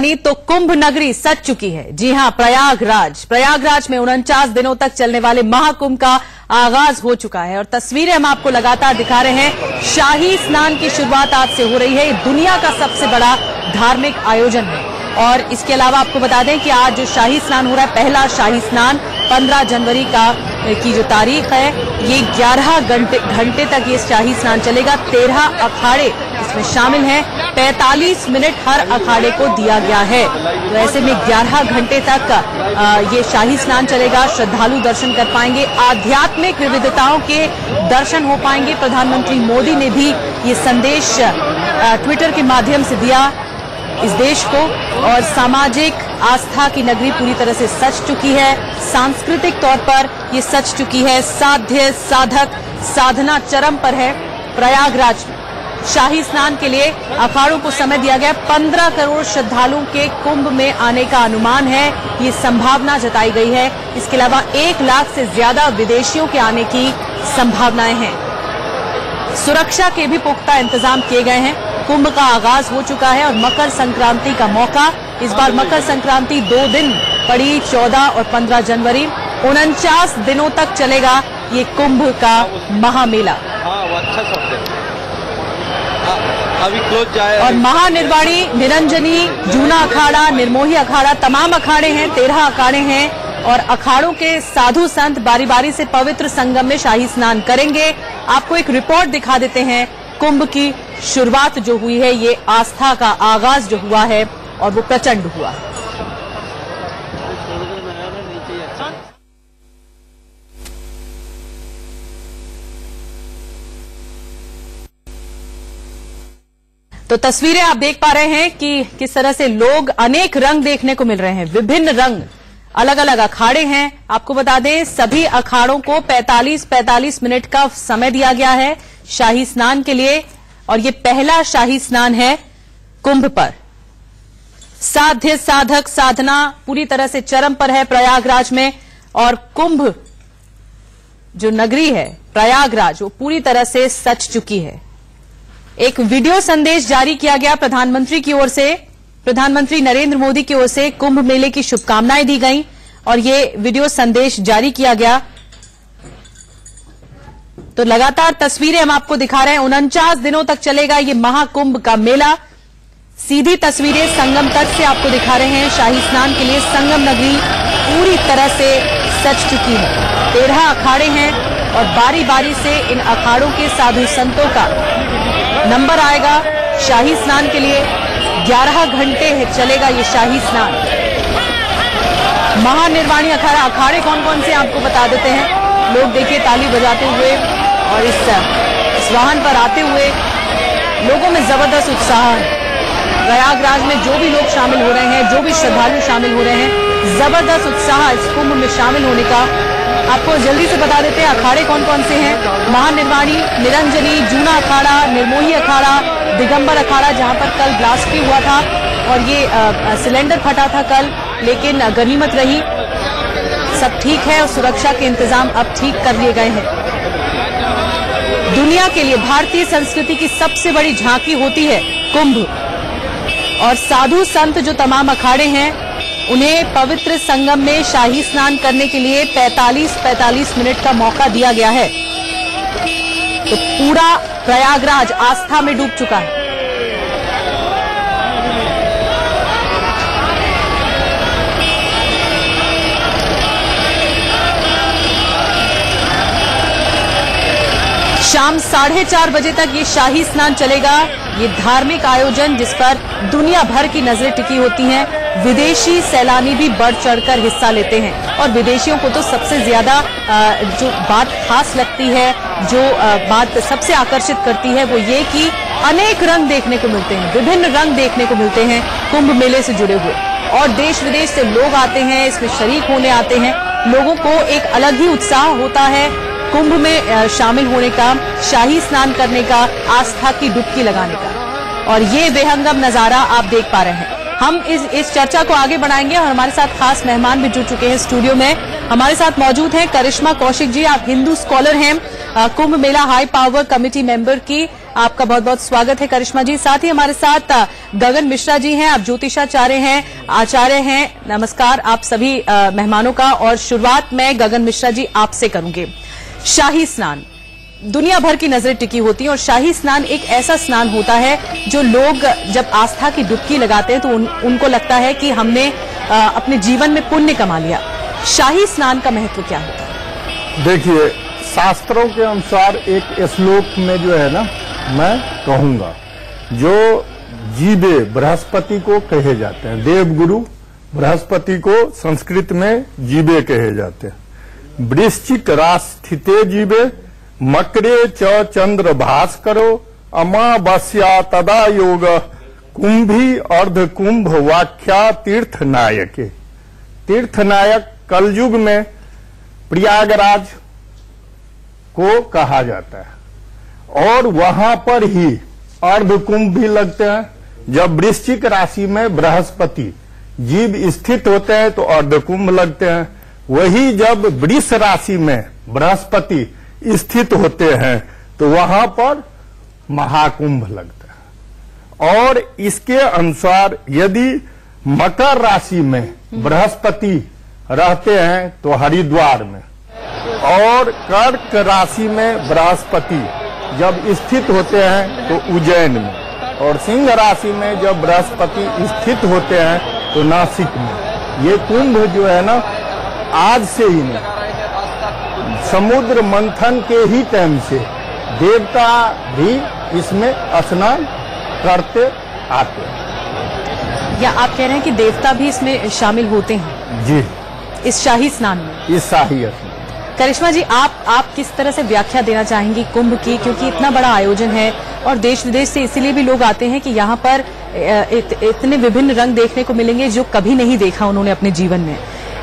तो कुंभ नगरी सज चुकी है। जी हां, प्रयागराज में 49 दिनों तक चलने वाले महाकुंभ का आगाज हो चुका है और तस्वीरें हम आपको लगातार दिखा रहे हैं। शाही स्नान की शुरुआत आज से हो रही है। ये दुनिया का सबसे बड़ा धार्मिक आयोजन है और इसके अलावा आपको बता दें कि आज जो शाही स्नान हो रहा है, पहला शाही स्नान 15 जनवरी की जो तारीख है, ये 11 घंटे तक ये शाही स्नान चलेगा। 13 अखाड़े इसमें शामिल हैं। 45 मिनट हर अखाड़े को दिया गया है। तो ऐसे में 11 घंटे तक ये शाही स्नान चलेगा। श्रद्धालु दर्शन कर पाएंगे, आध्यात्मिक विविधताओं के दर्शन हो पाएंगे। प्रधानमंत्री मोदी ने भी ये संदेश ट्विटर के माध्यम से दिया इस देश को। और सामाजिक आस्था की नगरी पूरी तरह से सज चुकी है। सांस्कृतिक तौर पर ये सज चुकी है। साध्य साधक साधना चरम पर है। प्रयागराज में शाही स्नान के लिए अखाड़ों को समय दिया गया। 15 करोड़ श्रद्धालुओं के कुंभ में आने का अनुमान है, ये संभावना जताई गई है। इसके अलावा 1 लाख से ज्यादा विदेशियों के आने की संभावनाएं हैं। सुरक्षा के भी पुख्ता इंतजाम किए गए हैं। कुंभ का आगाज हो चुका है और मकर संक्रांति का मौका, इस बार मकर संक्रांति 2 दिन पड़ी, 14 और 15 जनवरी। 49 दिनों तक चलेगा ये कुंभ का महामेला। अभी क्लोज जाए और महानिर्वाणी, निरंजनी, जूना अखाड़ा, निर्मोही अखाड़ा, तमाम अखाड़े हैं। 13 अखाड़े हैं और अखाड़ों के साधु संत बारी बारी से पवित्र संगम में शाही स्नान करेंगे। आपको एक रिपोर्ट दिखा देते हैं। कुंभ की शुरुआत जो हुई है, ये आस्था का आगाज जो हुआ है और वो प्रचंड हुआ है। तो तस्वीरें आप देख पा रहे हैं कि किस तरह से लोग, अनेक रंग देखने को मिल रहे हैं। विभिन्न रंग, अलग अलग अखाड़े हैं। आपको बता दें, सभी अखाड़ों को 45 मिनट का समय दिया गया है शाही स्नान के लिए और ये पहला शाही स्नान है कुंभ पर। साध्य साधक साधना पूरी तरह से चरम पर है प्रयागराज में और कुंभ जो नगरी है प्रयागराज, वो पूरी तरह से सज चुकी है। एक वीडियो संदेश जारी किया गया प्रधानमंत्री की ओर से, प्रधानमंत्री नरेंद्र मोदी की ओर से कुंभ मेले की शुभकामनाएं दी गई और ये वीडियो संदेश जारी किया गया। तो लगातार तस्वीरें हम आपको दिखा रहे हैं। 49 दिनों तक चलेगा ये महाकुंभ का मेला। सीधी तस्वीरें संगम तट से आपको दिखा रहे हैं। शाही स्नान के लिए संगम नगरी पूरी तरह से सज चुकी है। 13 अखाड़े हैं और बारी बारी से इन अखाड़ों के साधु संतों का नंबर आएगा शाही स्नान के लिए। 11 घंटे चलेगा ये शाही स्नान। महानिर्वाणी अखाड़े कौन कौन से आपको बता देते हैं। लोग देखिए ताली बजाते हुए और इस वाहन पर आते हुए लोगों में जबरदस्त उत्साह है। प्रयागराज में जो भी लोग शामिल हो रहे हैं, जो भी श्रद्धालु शामिल हो रहे हैं, जबरदस्त उत्साह इस कुंभ में शामिल होने का। आपको जल्दी से बता देते हैं अखाड़े कौन कौन से हैं। महानिर्वाणी, निरंजनी, जूना अखाड़ा, निर्मोही अखाड़ा, दिगंबर अखाड़ा जहां पर कल ब्लास्ट भी हुआ था और ये सिलेंडर फटा था कल, लेकिन गनीमत रही, सब ठीक है और सुरक्षा के इंतजाम अब ठीक कर लिए गए हैं। दुनिया के लिए भारतीय संस्कृति की सबसे बड़ी झांकी होती है कुंभ और साधु संत जो तमाम अखाड़े हैं, उन्हें पवित्र संगम में शाही स्नान करने के लिए 45 मिनट का मौका दिया गया है। तो पूरा प्रयागराज आस्था में डूब चुका है। शाम 4:30 बजे तक ये शाही स्नान चलेगा। ये धार्मिक आयोजन जिस पर दुनिया भर की नजरें टिकी होती हैं। विदेशी सैलानी भी बढ़ चढ़कर हिस्सा लेते हैं और विदेशियों को तो सबसे ज्यादा जो बात खास लगती है, जो बात सबसे आकर्षित करती है, वो ये कि अनेक रंग देखने को मिलते हैं, विभिन्न रंग देखने को मिलते हैं कुंभ मेले से जुड़े हुए और देश विदेश से लोग आते हैं, इसमें शरीक होने आते हैं। लोगों को एक अलग ही उत्साह होता है कुंभ में शामिल होने का, शाही स्नान करने का, आस्था की डुबकी लगाने का और ये बेहंगम नजारा आप देख पा रहे हैं। हम इस चर्चा को आगे बढ़ाएंगे और हमारे साथ खास मेहमान भी जुड़ चुके हैं स्टूडियो में। हमारे साथ मौजूद हैं करिश्मा कौशिक जी, आप हिंदू स्कॉलर हैं, Kumbh Mela high power committee member की आपका बहुत बहुत स्वागत है करिश्मा जी। साथ ही हमारे साथ गगन मिश्रा जी हैं, आप ज्योतिषाचार्य हैं, आचार्य हैं। नमस्कार आप सभी मेहमानों का। और शुरुआत मैं गगन मिश्रा जी आपसे करूंगी। शाही स्नान, दुनिया भर की नजरें टिकी होती हैं और शाही स्नान एक ऐसा स्नान होता है जो लोग जब आस्था की डुबकी लगाते हैं तो उनको लगता है कि हमने अपने जीवन में पुण्य कमा लिया। शाही स्नान का महत्व क्या होता है? देखिए, शास्त्रों के अनुसार एक श्लोक में जो है ना, मैं कहूंगा, जो जीवे बृहस्पति को कहे जाते हैं, देवगुरु बृहस्पति को संस्कृत में जीवे कहे जाते हैं। वृश्चिक राशि स्थिते जीवे मकरे च चंद्र भास्करो अमावस्या तदा योग कुंभी अर्ध कुंभ वाख्या तीर्थ नायके। तीर्थ नायक कलयुग में प्रयागराज को कहा जाता है और वहां पर ही अर्ध कुंभ भी लगते हैं। जब वृश्चिक राशि में बृहस्पति जीव स्थित होते हैं तो अर्ध कुंभ लगते हैं। वही जब वृष राशि में बृहस्पति स्थित होते हैं तो वहां पर महाकुंभ लगता है। और इसके अनुसार यदि मकर राशि में बृहस्पति रहते हैं तो हरिद्वार में, और कर्क राशि में बृहस्पति जब स्थित होते हैं तो उज्जैन में, और सिंह राशि में जब बृहस्पति स्थित होते हैं तो नासिक में। ये कुंभ जो है ना, आज से ही नहीं, समुद्र मंथन के ही टाइम से देवता भी इसमें स्नान करते आते हैं। या आप कह रहे हैं कि देवता भी इसमें शामिल होते हैं? जी, इस शाही स्नान में। इस शाही स्नान। करिश्मा जी, आप किस तरह से व्याख्या देना चाहेंगी कुंभ की, क्योंकि इतना बड़ा आयोजन है और देश विदेश से इसीलिए भी लोग आते हैं कि यहाँ पर इतने विभिन्न रंग देखने को मिलेंगे जो कभी नहीं देखा उन्होंने अपने जीवन में।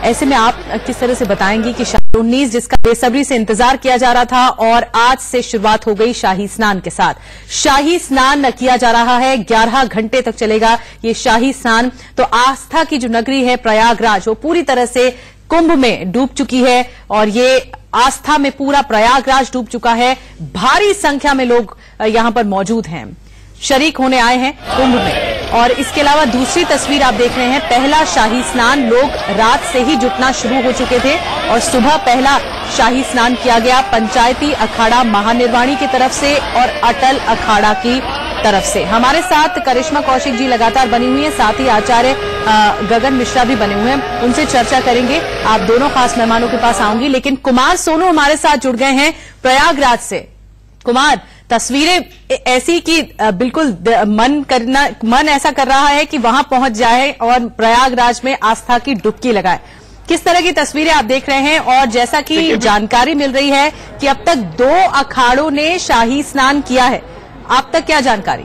ऐसे में आप किस तरह से बताएंगी कि शाही 19 जिसका बेसब्री से इंतजार किया जा रहा था और आज से शुरुआत हो गई शाही स्नान के साथ। शाही स्नान किया जा रहा है, 11 घंटे तक चलेगा ये शाही स्नान। तो आस्था की जो नगरी है प्रयागराज, वो पूरी तरह से कुंभ में डूब चुकी है और ये आस्था में पूरा प्रयागराज डूब चुका है। भारी संख्या में लोग यहां पर मौजूद हैं, शरीक होने आए हैं कुंभ में। और इसके अलावा दूसरी तस्वीर आप देख रहे हैं, पहला शाही स्नान, लोग रात से ही जुटना शुरू हो चुके थे और सुबह पहला शाही स्नान किया गया पंचायती अखाड़ा महानिर्वाणी की तरफ से और अटल अखाड़ा की तरफ से। हमारे साथ करिश्मा कौशिक जी लगातार बनी हुई है, साथ ही आचार्य गगन मिश्रा भी बने हुए हैं, उनसे चर्चा करेंगे। आप दोनों खास मेहमानों के पास आऊंगी, लेकिन कुमार सोनू हमारे साथ जुड़ गए हैं प्रयागराज से। कुमार, तस्वीरें ऐसी कि बिल्कुल मन ऐसा कर रहा है कि वहां पहुंच जाए और प्रयागराज में आस्था की डुबकी लगाए। किस तरह की तस्वीरें आप देख रहे हैं? और जैसा कि जानकारी मिल रही है कि अब तक 2 अखाड़ों ने शाही स्नान किया है, आप तक क्या जानकारी?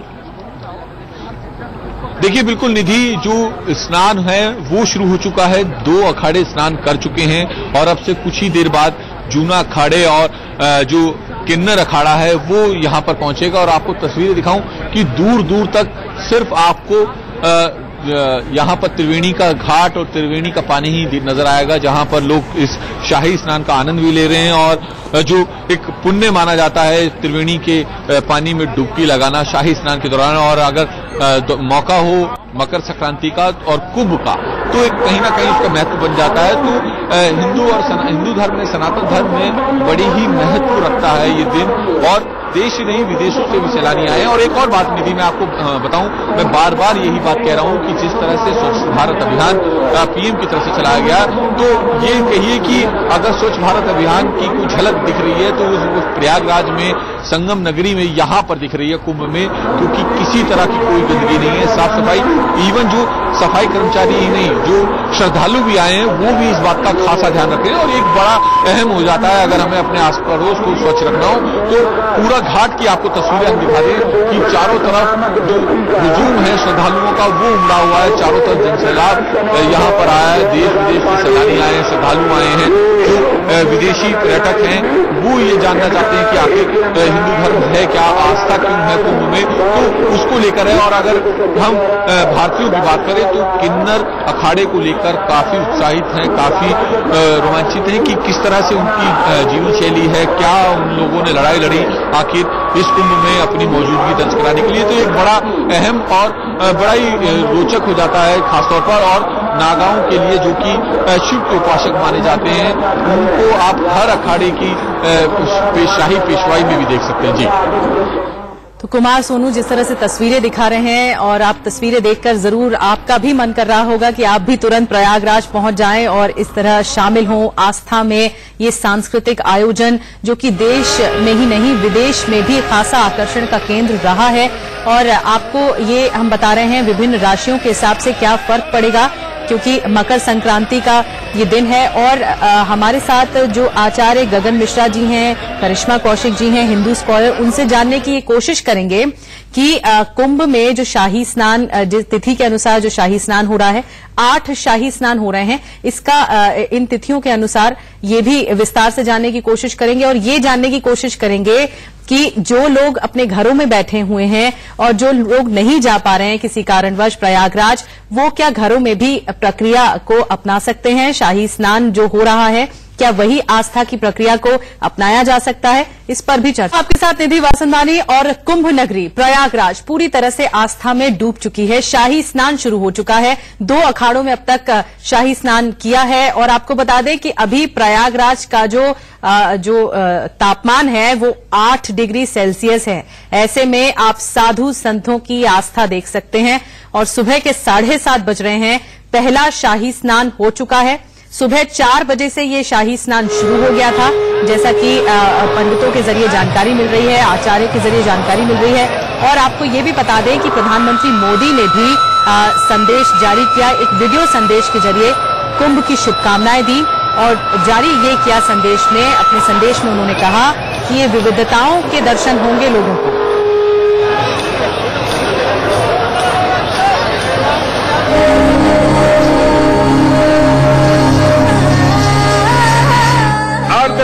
देखिए, बिल्कुल निधि, जो स्नान है वो शुरू हो चुका है। 2 अखाड़े स्नान कर चुके हैं और अब से कुछ ही देर बाद जूना अखाड़े और जो किन्नर अखाड़ा है वो यहां पर पहुंचेगा। और आपको तस्वीरें दिखाऊं कि दूर दूर तक सिर्फ आपको यहां पर त्रिवेणी का घाट और त्रिवेणी का पानी ही नजर आएगा, जहां पर लोग इस शाही स्नान का आनंद भी ले रहे हैं। और जो एक पुण्य माना जाता है त्रिवेणी के पानी में डुबकी लगाना शाही स्नान के दौरान, और अगर मौका हो मकर संक्रांति का और कुंभ का, तो एक कहीं ना कहीं इसका महत्व बन जाता है। तो हिंदू धर्म में, सनातन धर्म में बड़ी ही महत्व रखता है ये दिन, और देश ही नहीं विदेशों से भी सैलानी आए हैं। और एक और बात निधि, मैं आपको बताऊं, मैं बार बार यही बात कह रहा हूं कि जिस तरह से स्वच्छ भारत अभियान पीएम की तरफ से चलाया गया, तो ये कहिए कि अगर स्वच्छ भारत अभियान की कोई झलक दिख रही है तो उस प्रयागराज में, संगम नगरी में, यहां पर दिख रही है कुंभ में, क्योंकि किसी तरह की कोई गंदगी नहीं है, साफ सफाई। इवन जो सफाई कर्मचारी ही नहीं, जो श्रद्धालु भी आए हैं वो भी इस बात का खासा ध्यान रख रहे हैं। और एक बड़ा अहम हो जाता है, अगर हमें अपने आस पड़ोस को स्वच्छ रखना हो तो पूरा घाट की आपको तस्वीरें हम दिखा दें कि चारों तरफ जो हुजूम है श्रद्धालुओं का वो उमड़ा हुआ है, चारों तरफ जनसैलाब यहाँ पर आया है, देश विदेश से सैलानी आए हैं, श्रद्धालु आए हैं, जो विदेशी पर्यटक हैं वो ये जानना चाहते हैं कि आखिर हिंदू धर्म है क्या, आस्था क्यों है कुंभ में, तो उसको लेकर है। और अगर हम भारतीयों की बात करें तो किन्नर अखाड़े को लेकर काफी उत्साहित हैं, काफी रोमांचित हैं कि किस तरह से उनकी जीवन शैली है, क्या उन लोगों ने लड़ाई लड़ी आखिर इस कुंभ में अपनी मौजूदगी दर्ज कराने के लिए। तो एक बड़ा अहम और बड़ा ही रोचक हो जाता है खासतौर पर। और नागाओं के लिए जो कि शिव के उपासक माने जाते हैं उनको आप हर अखाड़े की शाही पेशवाई में भी देख सकते हैं। जी तो कुमार सोनू जिस तरह से तस्वीरें दिखा रहे हैं और आप तस्वीरें देखकर जरूर आपका भी मन कर रहा होगा कि आप भी तुरंत प्रयागराज पहुंच जाएं और इस तरह शामिल हों आस्था में। ये सांस्कृतिक आयोजन जो कि देश में ही नहीं विदेश में भी खासा आकर्षण का केंद्र रहा है। और आपको ये हम बता रहे हैं विभिन्न राशियों के हिसाब से क्या फर्क पड़ेगा, क्योंकि मकर संक्रांति का ये दिन है। और हमारे साथ जो आचार्य गगन मिश्रा जी हैं, करिश्मा कौशिक जी हैं, हिंदू स्कॉलर, उनसे जानने की कोशिश करेंगे कि कुंभ में जो शाही स्नान जिस तिथि के अनुसार जो शाही स्नान हो रहा है, 8 शाही स्नान हो रहे हैं, इसका इन तिथियों के अनुसार ये भी विस्तार से जानने की कोशिश करेंगे। और ये जानने की कोशिश करेंगे कि जो लोग अपने घरों में बैठे हुए हैं और जो लोग नहीं जा पा रहे हैं किसी कारणवश प्रयागराज, वो क्या घरों में भी प्रक्रिया को अपना सकते हैं। शाही स्नान जो हो रहा है क्या वही आस्था की प्रक्रिया को अपनाया जा सकता है, इस पर भी चर्चा। आपके साथ निधि वासंदानी। और कुंभ नगरी प्रयागराज पूरी तरह से आस्था में डूब चुकी है। शाही स्नान शुरू हो चुका है, 2 अखाड़ों में अब तक शाही स्नान किया है। और आपको बता दें कि अभी प्रयागराज का जो तापमान है वो 8 डिग्री सेल्सियस है। ऐसे में आप साधु संतों की आस्था देख सकते हैं। और सुबह के 7:30 बज रहे हैं, पहला शाही स्नान हो चुका है। सुबह 4 बजे से ये शाही स्नान शुरू हो गया था, जैसा कि पंडितों के जरिए जानकारी मिल रही है, आचार्य के जरिए जानकारी मिल रही है। और आपको ये भी बता दें कि प्रधानमंत्री मोदी ने भी संदेश जारी किया, एक वीडियो संदेश के जरिए कुंभ की शुभकामनाएं दी और जारी ये किया संदेश में। अपने संदेश में उन्होंने कहा कि ये विविधताओं के दर्शन होंगे लोगों को।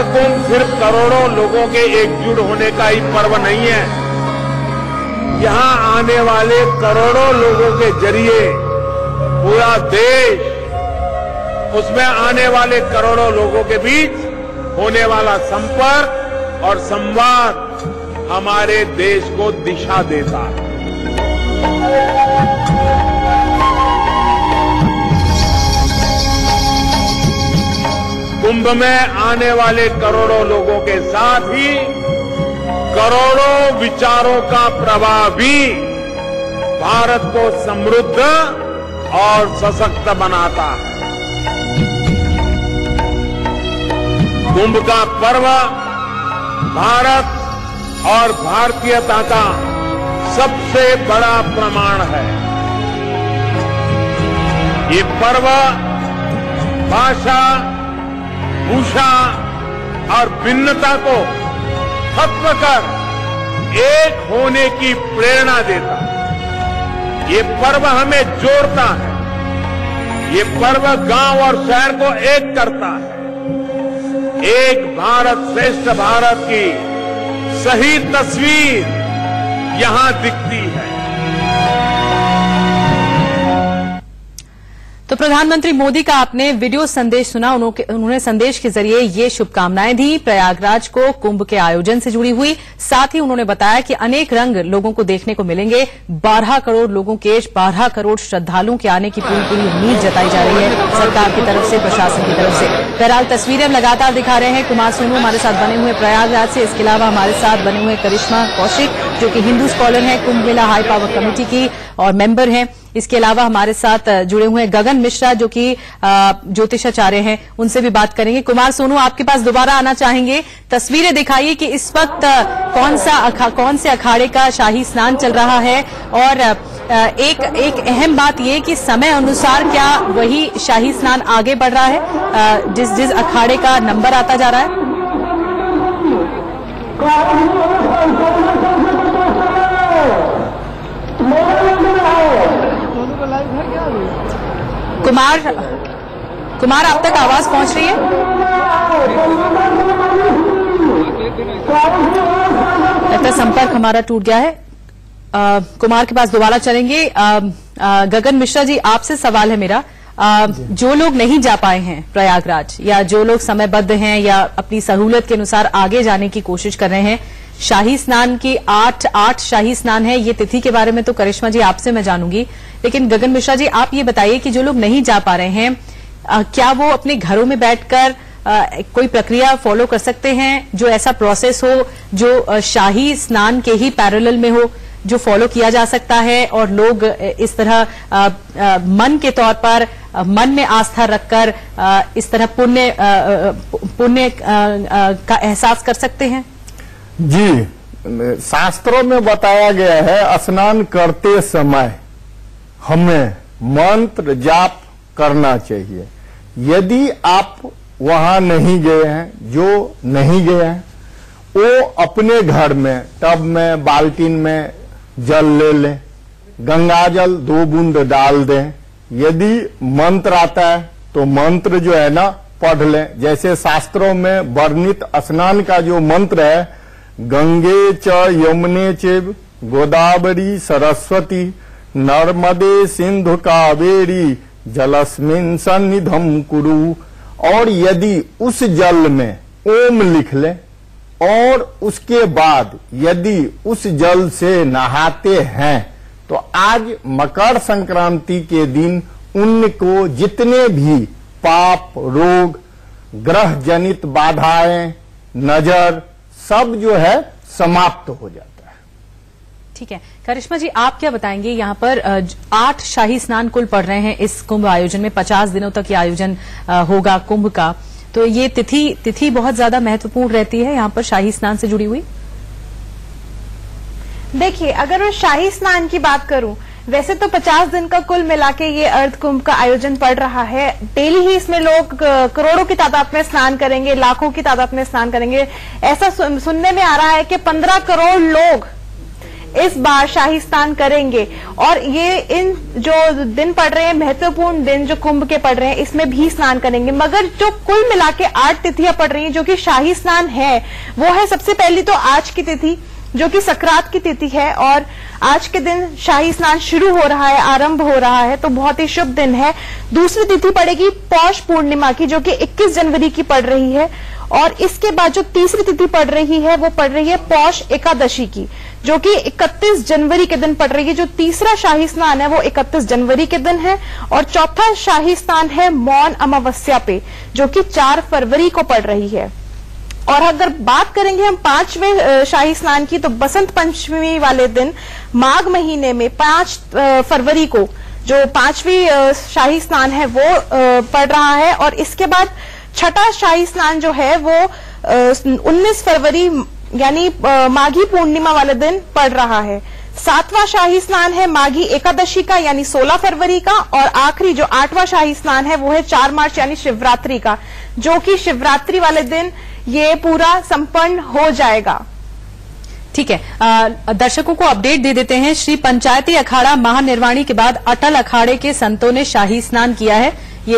कुंभ सिर्फ करोड़ों लोगों के एकजुट होने का ही पर्व नहीं है। यहां आने वाले करोड़ों लोगों के जरिए पूरा देश, उसमें आने वाले करोड़ों लोगों के बीच होने वाला संपर्क और संवाद हमारे देश को दिशा देता है। कुंभ में आने वाले करोड़ों लोगों के साथ ही करोड़ों विचारों का प्रवाह भी भारत को समृद्ध और सशक्त बनाता है। कुंभ का पर्व भारत और भारतीयता का सबसे बड़ा प्रमाण है। ये पर्व भाषा, भूषा और भिन्नता को खत्म कर एक होने की प्रेरणा देता है। ये पर्व हमें जोड़ता है। ये पर्व गांव और शहर को एक करता है। एक भारत श्रेष्ठ भारत की सही तस्वीर यहां दिखती है। तो प्रधानमंत्री मोदी का आपने वीडियो संदेश सुना। उन्होंने संदेश के जरिए ये शुभकामनाएं दी प्रयागराज को कुंभ के आयोजन से जुड़ी हुई। साथ ही उन्होंने बताया कि अनेक रंग लोगों को देखने को मिलेंगे। 12 करोड़ लोगों के 12 करोड़ श्रद्धालुओं के आने की पूरी उम्मीद जताई जा रही है सरकार की तरफ से, प्रशासन की तरफ से। बहरहाल तस्वीरें हम लगातार दिखा रहे हैं। कुमार सोनू हमारे साथ बने हुए प्रयागराज से, इसके अलावा हमारे साथ बने हुए करिश्मा कौशिक जो कि हिंदू स्कॉलर हैं, Kumbh Mela high power committee की और मेंबर हैं। इसके अलावा हमारे साथ जुड़े हुए गगन मिश्रा जो कि ज्योतिषाचार्य हैं, उनसे भी बात करेंगे। कुमार सोनू, आपके पास दोबारा आना चाहेंगे। तस्वीरें दिखाइए कि इस वक्त कौन से अखाड़े का शाही स्नान चल रहा है। और एक अहम बात यह कि समय अनुसार क्या वही शाही स्नान आगे बढ़ रहा है जिस अखाड़े का नंबर आता जा रहा है? कुमार, कुमार, आप तक आवाज पहुंच रही है? लगता संपर्क हमारा टूट गया है। कुमार के पास दोबारा चलेंगे। गगन मिश्रा जी, आपसे सवाल है मेरा। जो लोग नहीं जा पाए हैं प्रयागराज, या जो लोग समयबद्ध हैं या अपनी सहूलत के अनुसार आगे जाने की कोशिश कर रहे हैं, शाही स्नान की 8 शाही स्नान है, ये तिथि के बारे में तो करिश्मा जी आपसे मैं जानूंगी, लेकिन गगन मिश्रा जी आप ये बताइए कि जो लोग नहीं जा पा रहे हैं, क्या वो अपने घरों में बैठकर कोई प्रक्रिया फॉलो कर सकते हैं, जो ऐसा प्रोसेस हो जो शाही स्नान के ही पैरेलल में हो, जो फॉलो किया जा सकता है, और लोग इस तरह मन के तौर पर, मन में आस्था रखकर इस तरह पुण्य का एहसास कर सकते हैं? जी, शास्त्रों में बताया गया है स्नान करते समय हमें मंत्र जाप करना चाहिए। यदि आप वहां नहीं गए हैं, जो नहीं गए हैं, वो अपने घर में टब में बाल्टीन में जल ले लें, गंगा जल 2 बूंद डाल दें। यदि मंत्र आता है तो मंत्र जो है ना पढ़ लें। जैसे शास्त्रों में वर्णित स्नान का जो मंत्र है, गंगे च यमुने चैव गोदावरी सरस्वती नर्मदे सिंधु कावेरी जलस्मिन् सन्निधं कुरु। और यदि उस जल में ओम लिख लें, और उसके बाद यदि उस जल से नहाते हैं, तो आज मकर संक्रांति के दिन उनको जितने भी पाप, रोग, ग्रह जनित बाधाएं, नजर, सब जो है समाप्त हो जाता है। ठीक है, करिश्मा जी आप क्या बताएंगे? यहाँ पर 8 शाही स्नान कुल पड़ रहे हैं इस कुंभ आयोजन में। 50 दिनों तक ये आयोजन होगा कुंभ का, तो ये तिथि बहुत ज्यादा महत्वपूर्ण रहती है यहाँ पर शाही स्नान से जुड़ी हुई। देखिए, अगर मैं शाही स्नान की बात करूं, वैसे तो 50 दिन का कुल मिला के ये अर्ध कुंभ का आयोजन पड़ रहा है। डेली ही इसमें लोग करोड़ों की तादाद में स्नान करेंगे, लाखों की तादाद में स्नान करेंगे। ऐसा सुनने में आ रहा है कि 15 करोड़ लोग इस बार शाही स्नान करेंगे। और ये इन जो दिन पड़ रहे हैं, महत्वपूर्ण दिन जो कुंभ के पड़ रहे हैं, इसमें भी स्नान करेंगे। मगर जो कुल मिला के 8 तिथियां पड़ रही हैं जो कि शाही स्नान है, वो है सबसे पहली तो आज की तिथि जो कि सकरात की तिथि है, और आज के दिन शाही स्नान शुरू हो रहा है, आरंभ हो रहा है, तो बहुत ही शुभ दिन है। दूसरी तिथि पड़ेगी पौष पूर्णिमा की, जो कि 21 जनवरी की पड़ रही है। और इसके बाद जो तीसरी तिथि पड़ रही है वो पड़ रही है पौष एकादशी की, जो कि 31 जनवरी के दिन पड़ रही है। जो तीसरा शाही स्नान है वो 31 जनवरी के दिन है। और चौथा शाही स्नान है मौन अमावस्या पे, जो कि 4 फरवरी को पड़ रही है। और अगर बात करेंगे हम 5वें शाही स्नान की, तो बसंत पंचमी वाले दिन माघ महीने में 5 फरवरी को जो 5वीं शाही स्नान है वो पड़ रहा है। और इसके बाद छठा शाही स्नान जो है वो 19 फरवरी यानी माघी पूर्णिमा वाले दिन पड़ रहा है। 7वां शाही स्नान है माघी एकादशी का यानी 16 फरवरी का। और आखिरी जो 8वां शाही स्नान है वो है 4 मार्च यानी शिवरात्रि का, जो कि शिवरात्रि वाले दिन ये पूरा संपन्न हो जाएगा। ठीक है, दर्शकों को अपडेट दे देते हैं। श्री पंचायती अखाड़ा महानिर्वाणी के बाद अटल अखाड़े के संतों ने शाही स्नान किया है। ये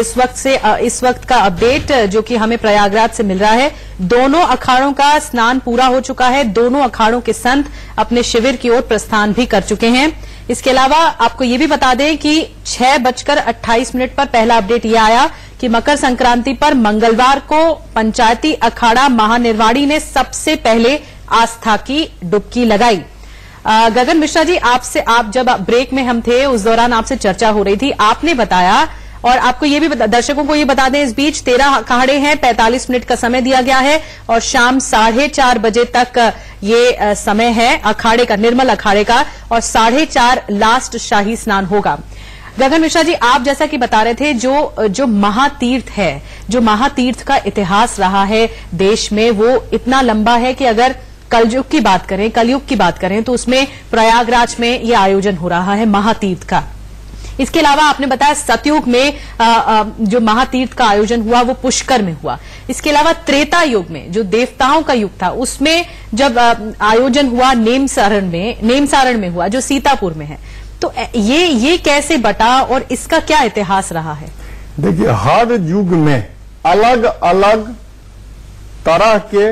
इस वक्त का अपडेट जो कि हमें प्रयागराज से मिल रहा है। दोनों अखाड़ों का स्नान पूरा हो चुका है। दोनों अखाड़ों के संत अपने शिविर की ओर प्रस्थान भी कर चुके हैं। इसके अलावा आपको ये भी बता दें कि 6:28 पर पहला अपडेट ये आया कि मकर संक्रांति पर मंगलवार को पंचायती अखाड़ा महानिर्वाणी ने सबसे पहले आस्था की डुबकी लगाई। गगन मिश्रा जी, आप जब ब्रेक में हम थे उस दौरान आपसे चर्चा हो रही थी, आपने बताया, और आपको ये भी दर्शकों को ये बता दें, इस बीच 13 अखाड़े हैं, 45 मिनट का समय दिया गया है और शाम 4:30 बजे तक ये समय है अखाड़े का, निर्मल अखाड़े का, और 4:30 लास्ट शाही स्नान होगा। गगन मिश्रा जी, आप जैसा कि बता रहे थे, जो महातीर्थ है, जो महातीर्थ का इतिहास रहा है देश में, वो इतना लंबा है कि अगर कलयुग की बात करें तो उसमें प्रयागराज में ये आयोजन हो रहा है महातीर्थ का। इसके अलावा आपने बताया सतयुग में जो महातीर्थ का आयोजन हुआ वो पुष्कर में हुआ। इसके अलावा त्रेता युग में जो देवताओं का युग था उसमें जब आयोजन हुआ नेमसारण में हुआ, जो सीतापुर में है। तो ये कैसे बटा और इसका क्या इतिहास रहा है? देखिए, हर युग में अलग अलग तरह के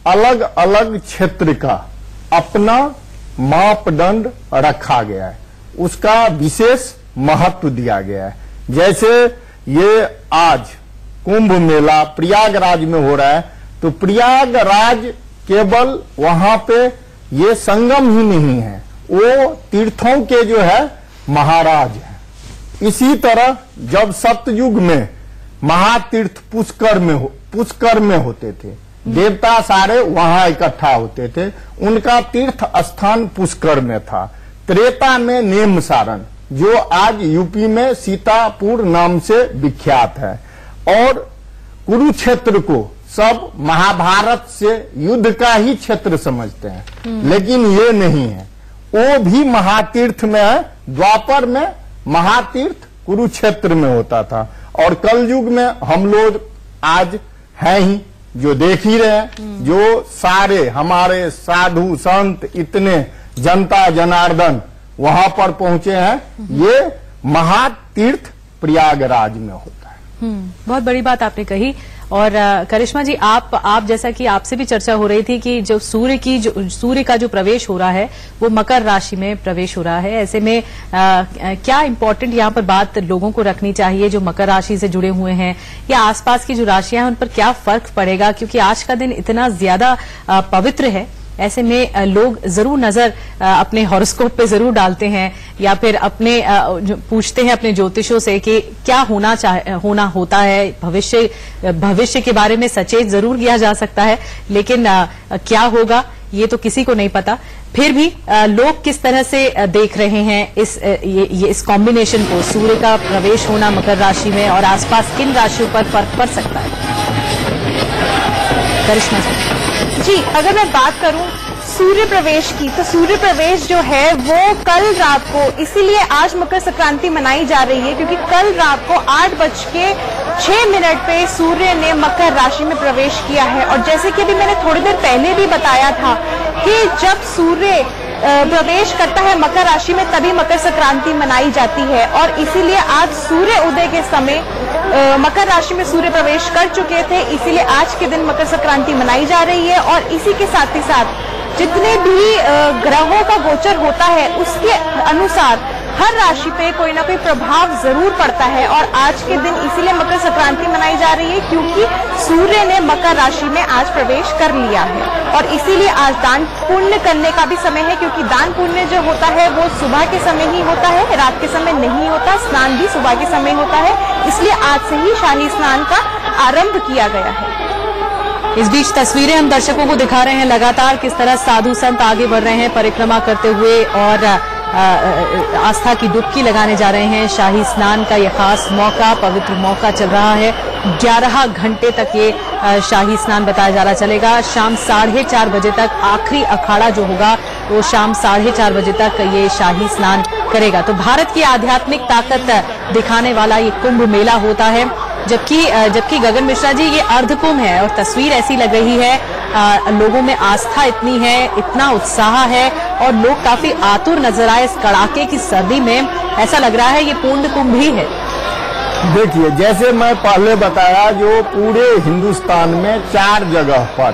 अलग अलग क्षेत्र का अपना मापदंड रखा गया है, उसका विशेष महत्व दिया गया है। जैसे ये आज कुंभ मेला प्रयागराज में हो रहा है, तो प्रयागराज केवल वहां पे ये संगम ही नहीं है, वो तीर्थों के जो है महाराज है। इसी तरह जब सतयुग में महातीर्थ पुष्कर में होते थे, देवता सारे वहां इकट्ठा होते थे, उनका तीर्थ स्थान पुष्कर में था। त्रेता में नेमसारण, जो आज यूपी में सीतापुर नाम से विख्यात है, और कुरुक्षेत्र को सब महाभारत से युद्ध का ही क्षेत्र समझते हैं, लेकिन ये नहीं है, वो भी महातीर्थ में है। द्वापर में महातीर्थ कुरुक्षेत्र में होता था, और कलयुग में हम लोग आज हैं ही, जो देख ही रहे हैं, जो सारे हमारे साधु संत इतने जनता जनार्दन वहां पर पहुंचे हैं, ये महातीर्थ प्रयागराज में होता है। बहुत बड़ी बात आपने कही। और करिश्मा जी, आप जैसा कि आपसे भी चर्चा हो रही थी कि जो सूर्य का जो प्रवेश हो रहा है वो मकर राशि में प्रवेश हो रहा है, ऐसे में क्या इम्पोर्टेंट यहाँ पर बात लोगों को रखनी चाहिए जो मकर राशि से जुड़े हुए हैं, या आसपास की जो राशियां हैं उन पर क्या फर्क पड़ेगा, क्योंकि आज का दिन इतना ज्यादा पवित्र है, ऐसे में लोग जरूर नजर अपने हॉरोस्कोप पे जरूर डालते हैं, या फिर अपने पूछते हैं अपने ज्योतिषों से कि क्या होना होता है। भविष्य के बारे में सचेत जरूर किया जा सकता है, लेकिन क्या होगा ये तो किसी को नहीं पता। फिर भी लोग किस तरह से देख रहे हैं इस कॉम्बिनेशन को, सूर्य का प्रवेश होना मकर राशि में, और आसपास किन राशियों पर फर्क पड़ सकता है? करिश्मा जी, अगर मैं बात करूं सूर्य प्रवेश की, तो सूर्य प्रवेश जो है वो कल रात को, इसीलिए आज मकर संक्रांति मनाई जा रही है, क्योंकि कल रात को 8:06 पे सूर्य ने मकर राशि में प्रवेश किया है। और जैसे कि अभी मैंने थोड़ी देर पहले भी बताया था कि जब सूर्य प्रवेश करता है मकर राशि में, तभी मकर संक्रांति मनाई जाती है, और इसीलिए आज सूर्य उदय के समय मकर राशि में सूर्य प्रवेश कर चुके थे, इसीलिए आज के दिन मकर संक्रांति मनाई जा रही है। और इसी के साथ ही साथ जितने भी ग्रहों का गोचर होता है उसके अनुसार हर राशि पे कोई ना कोई प्रभाव जरूर पड़ता है, और आज के दिन इसीलिए मकर संक्रांति मनाई जा रही है क्योंकि सूर्य ने मकर राशि में आज प्रवेश कर लिया है। और इसीलिए आज दान पुण्य करने का भी समय है, क्योंकि दान पुण्य जो होता है वो सुबह के समय ही होता है, रात के समय नहीं होता। स्नान भी सुबह के समय होता है, इसलिए आज से ही शाही स्नान का आरंभ किया गया है। इस बीच तस्वीरें हम दर्शकों को दिखा रहे हैं लगातार किस तरह साधु संत आगे बढ़ रहे हैं परिक्रमा करते हुए, और आस्था की डुबकी लगाने जा रहे हैं। शाही स्नान का यह खास मौका, पवित्र मौका चल रहा है। 11 घंटे तक ये शाही स्नान बताया जा रहा चलेगा। शाम 4:30 बजे तक आखिरी अखाड़ा जो होगा वो शाम 4:30 बजे तक ये शाही स्नान करेगा। तो भारत की आध्यात्मिक ताकत दिखाने वाला ये कुंभ मेला होता है। जबकि गगन मिश्रा जी, ये अर्धकुंभ है और तस्वीर ऐसी लग रही है, लोगों में आस्था इतनी है, इतना उत्साह है, और लोग काफी आतुर नजर आए इस कड़ाके की सर्दी में। ऐसा लग रहा है ये पूर्ण कुंभ ही है। देखिए, जैसे मैं पहले बताया, जो पूरे हिंदुस्तान में 4 जगह पर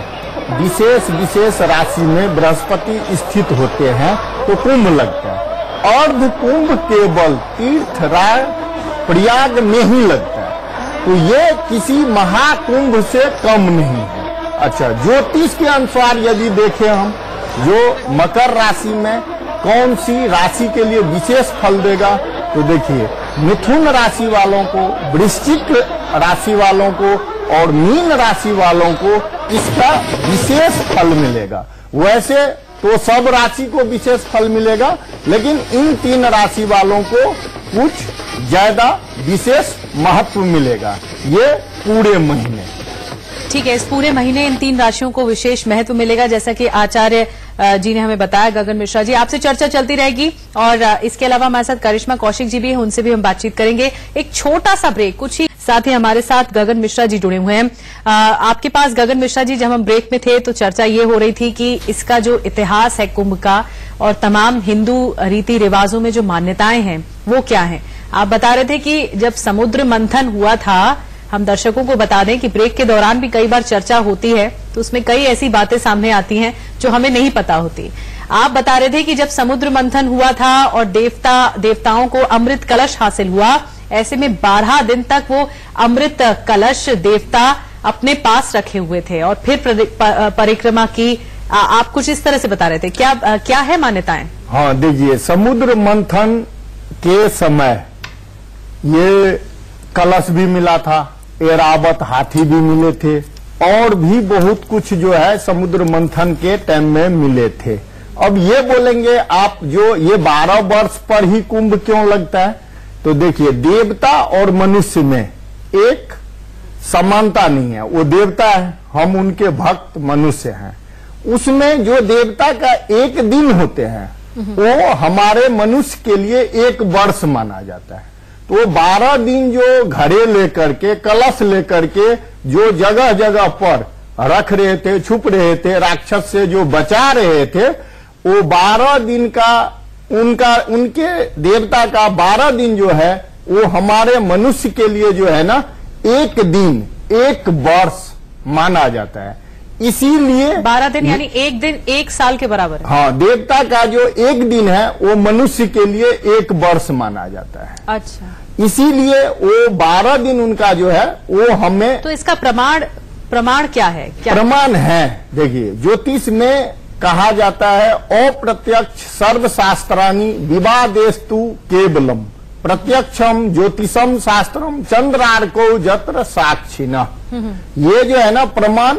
विशेष राशि में बृहस्पति स्थित होते हैं तो कुंभ लगता है। अर्ध कुंभ केवल तीर्थराज प्रयाग में ही लगता है, तो ये किसी महाकुंभ से कम नहीं है। अच्छा, ज्योतिष के अनुसार यदि देखें हम, जो मकर राशि में कौन सी राशि के लिए विशेष फल देगा, तो देखिए, मिथुन राशि वालों को, वृश्चिक राशि वालों को और मीन राशि वालों को इसका विशेष फल मिलेगा। वैसे तो सब राशि को विशेष फल मिलेगा, लेकिन इन 3 राशि वालों को कुछ ज्यादा विशेष महत्व मिलेगा ये पूरे महीने। ठीक है, इस पूरे महीने इन 3 राशियों को विशेष महत्व मिलेगा, जैसा कि आचार्य जी ने हमें बताया। गगन मिश्रा जी, आपसे चर्चा चलती रहेगी, और इसके अलावा हमारे साथ करिश्मा कौशिक जी भी हैं, उनसे भी हम बातचीत करेंगे। एक छोटा सा ब्रेक, कुछ ही साथ ही हमारे साथ गगन मिश्रा जी जुड़े हुए हैं। आपके पास गगन मिश्रा जी, जब हम ब्रेक में थे तो चर्चा ये हो रही थी कि इसका जो इतिहास है कुंभ का, और तमाम हिंदू रीति रिवाजों में जो मान्यताएं हैं वो क्या हैं। आप बता रहे थे कि जब समुद्र मंथन हुआ था, हम दर्शकों को बता दें कि ब्रेक के दौरान भी कई बार चर्चा होती है तो उसमें कई ऐसी बातें सामने आती हैं जो हमें नहीं पता होती। आप बता रहे थे कि जब समुद्र मंथन हुआ था और देवताओं को अमृत कलश हासिल हुआ, ऐसे में 12 दिन तक वो अमृत कलश देवता अपने पास रखे हुए थे और फिर परिक्रमा की। आप कुछ इस तरह से बता रहे थे, क्या है मान्यताएं? हाँ, देखिए, समुद्र मंथन के समय ये कलश भी मिला था, एरावत हाथी भी मिले थे और भी बहुत कुछ जो है समुद्र मंथन के टाइम में मिले थे। अब ये बोलेंगे आप जो ये 12 वर्ष पर ही कुंभ क्यों लगता है, तो देखिए, देवता और मनुष्य में एक समानता नहीं है। वो देवता है, हम उनके भक्त मनुष्य हैं। उसमें जो देवता का एक दिन होते हैं वो हमारे मनुष्य के लिए 1 वर्ष माना जाता है। तो 12 दिन जो घड़े लेकर के, कलश लेकर के जो जगह जगह पर रख रहे थे, छुप रहे थे, राक्षस से जो बचा रहे थे, वो 12 दिन का उनके देवता का 12 दिन जो है वो हमारे मनुष्य के लिए जो है ना 1 दिन 1 वर्ष माना जाता है। इसीलिए 12 दिन यानी 1 दिन 1 साल के बराबर है। हाँ, देवता का जो 1 दिन है वो मनुष्य के लिए 1 वर्ष माना जाता है। अच्छा, इसीलिए वो 12 दिन उनका जो है वो हमें। तो इसका प्रमाण क्या है? प्रमाण है, देखिए, ज्योतिष में कहा जाता है अप्रत्यक्ष सर्वशास्त्राणि विवादेस्तु केवलम प्रत्यक्षम ज्योतिषम शास्त्रम चंद्रार्को जत्र साक्षिणः। ये जो है ना प्रमाण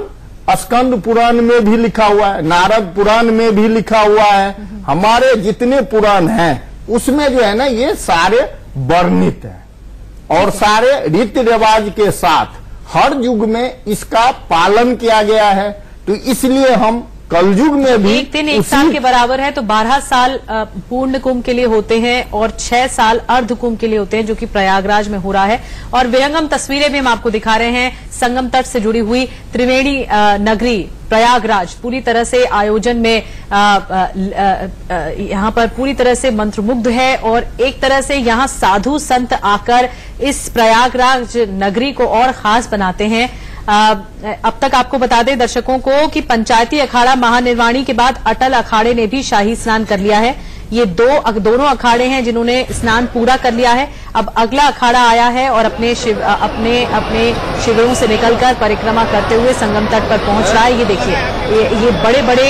स्कंद पुराण में भी लिखा हुआ है, नारद पुराण में भी लिखा हुआ है, हमारे जितने पुराण हैं उसमें जो है ना ये सारे वर्णित हैं और सारे रीति रिवाज के साथ हर युग में इसका पालन किया गया है। तो इसलिए हम कलयुग में भी 1 दिन 1 साल के बराबर है, तो 12 साल पूर्ण कुंभ के लिए होते हैं और 6 साल अर्ध कुंभ के लिए होते हैं, जो कि प्रयागराज में हो रहा है। और विहंगम तस्वीरें भी हम आपको दिखा रहे हैं। संगम तट से जुड़ी हुई त्रिवेणी नगरी प्रयागराज पूरी तरह से आयोजन में यहाँ पर पूरी तरह से मंत्रमुग्ध है और एक तरह से यहाँ साधु संत आकर इस प्रयागराज नगरी को और खास बनाते हैं। अब तक आपको बता दें दर्शकों को कि पंचायती अखाड़ा महानिर्वाणी के बाद अटल अखाड़े ने भी शाही स्नान कर लिया है। ये दोनों अखाड़े हैं जिन्होंने स्नान पूरा कर लिया है। अब अगला अखाड़ा आया है और अपने शिविरों से निकलकर परिक्रमा करते हुए संगम तट पर पहुंच रहा है। ये देखिए, ये बड़े बड़े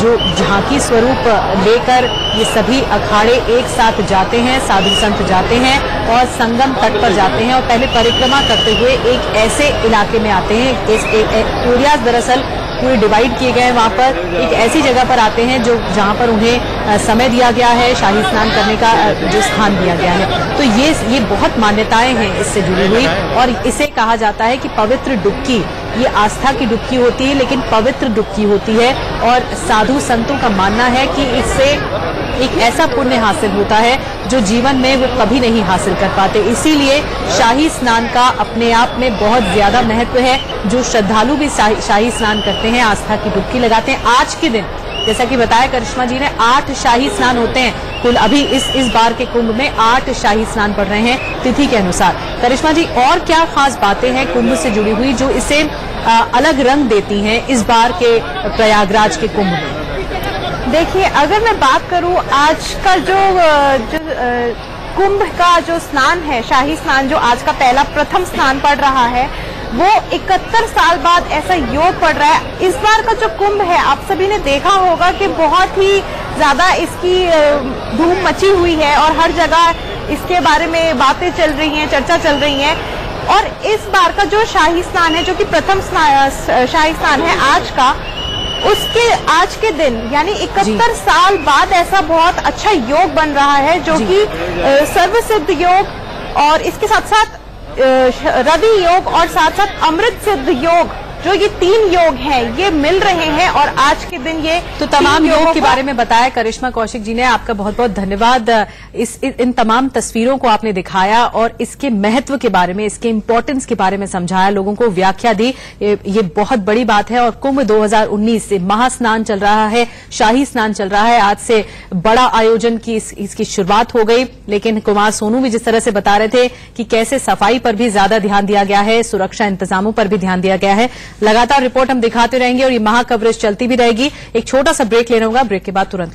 जो झांकी स्वरूप लेकर ये सभी अखाड़े एक साथ जाते हैं, साधु संत जाते हैं और संगम तट पर जाते हैं और पहले परिक्रमा करते हुए एक ऐसे इलाके में आते हैं। एरियाज दरअसल पूरे डिवाइड किए गए हैं, वहां पर एक ऐसी जगह पर आते हैं जहां पर उन्हें समय दिया गया है, शाही स्नान करने का जो स्थान दिया गया है। तो ये बहुत मान्यताएं हैं इससे जुड़ी हुई और इसे कहा जाता है कि पवित्र डुबकी। ये आस्था की डुबकी होती है लेकिन पवित्र डुबकी होती है और साधु संतों का मानना है कि इससे एक ऐसा पुण्य हासिल होता है जो जीवन में वो कभी नहीं हासिल कर पाते। इसीलिए शाही स्नान का अपने आप में बहुत ज्यादा महत्व है। जो श्रद्धालु भी शाही स्नान करते हैं, आस्था की डुबकी लगाते हैं। आज के दिन जैसा कि बताया करिश्मा जी ने, 8 शाही स्नान होते हैं कुल। अभी इस बार के कुंभ में 8 शाही स्नान पड़ रहे हैं तिथि के अनुसार। करिश्मा जी, और क्या खास बातें हैं कुंभ से जुड़ी हुई जो इसे अलग रंग देती हैं इस बार के प्रयागराज के कुंभ में? देखिए, अगर मैं बात करूं आज का जो कुंभ का जो स्नान है, शाही स्नान, जो आज का प्रथम स्नान पड़ रहा है, वो 71 साल बाद ऐसा योग पड़ रहा है। इस बार का जो कुंभ है, आप सभी ने देखा होगा कि बहुत ही ज्यादा इसकी धूम मची हुई है और हर जगह इसके बारे में बातें चल रही हैं, चर्चा चल रही है। और इस बार का जो शाही स्नान है, जो कि प्रथम शाही स्नान है आज का, उसके आज के दिन यानी 71 साल बाद ऐसा बहुत अच्छा योग बन रहा है जो कि सर्वसिद्ध योग और इसके साथ साथ रवि योग और साथ साथ अमृत सिद्ध योग जो ये 3 योग हैं ये मिल रहे हैं और आज के दिन ये तो तमाम योग के बारे में बताया करिश्मा कौशिक जी ने। आपका बहुत बहुत धन्यवाद। इन तमाम तस्वीरों को आपने दिखाया और इसके महत्व के बारे में, इसके इंपॉर्टेंस के बारे में समझाया, लोगों को व्याख्या दी। ये बहुत बड़ी बात है। और कुंभ 2019 से महास्नान चल रहा है, शाही स्नान चल रहा है। आज से बड़ा आयोजन की इसकी शुरुआत हो गई। लेकिन कुमार सोनू भी जिस तरह से बता रहे थे कि कैसे सफाई पर भी ज्यादा ध्यान दिया गया है, सुरक्षा इंतजामों पर भी ध्यान दिया गया है। लगातार रिपोर्ट हम दिखाते रहेंगे और ये महा कवरेज चलती भी रहेगी। एक छोटा सा ब्रेक लेना होगा, ब्रेक के बाद तुरंत